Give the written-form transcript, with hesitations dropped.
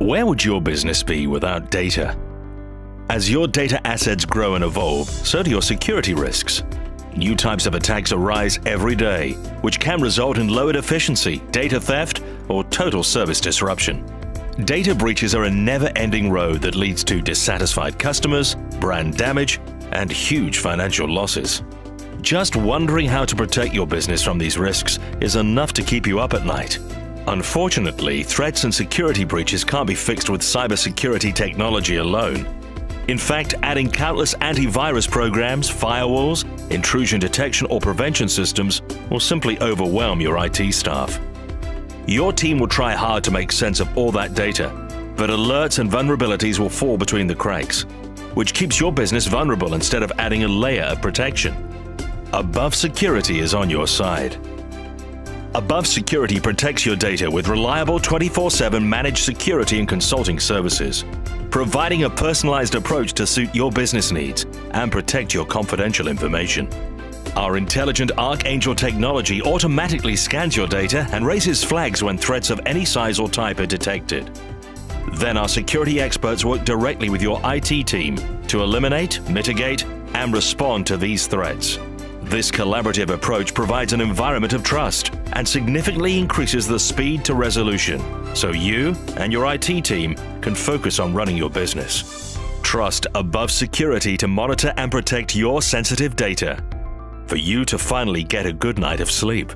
Where would your business be without data? As your data assets grow and evolve, so do your security risks. New types of attacks arise every day, which can result in lowered efficiency, data theft, or total service disruption. Data breaches are a never-ending road that leads to dissatisfied customers, brand damage, and huge financial losses. Just wondering how to protect your business from these risks is enough to keep you up at night. Unfortunately, threats and security breaches can't be fixed with cybersecurity technology alone. In fact, adding countless antivirus programs, firewalls, intrusion detection or prevention systems will simply overwhelm your IT staff. Your team will try hard to make sense of all that data, but alerts and vulnerabilities will fall between the cracks, which keeps your business vulnerable instead of adding a layer of protection. Above Security is on your side. Above Security protects your data with reliable 24/7 managed security and consulting services, providing a personalized approach to suit your business needs and protect your confidential information. Our intelligent Archangel technology automatically scans your data and raises flags when threats of any size or type are detected. Then our security experts work directly with your IT team to eliminate, mitigate, and respond to these threats. This collaborative approach provides an environment of trust and significantly increases the speed to resolution, so you and your IT team can focus on running your business. Trust Above Security to monitor and protect your sensitive data, for you to finally get a good night of sleep.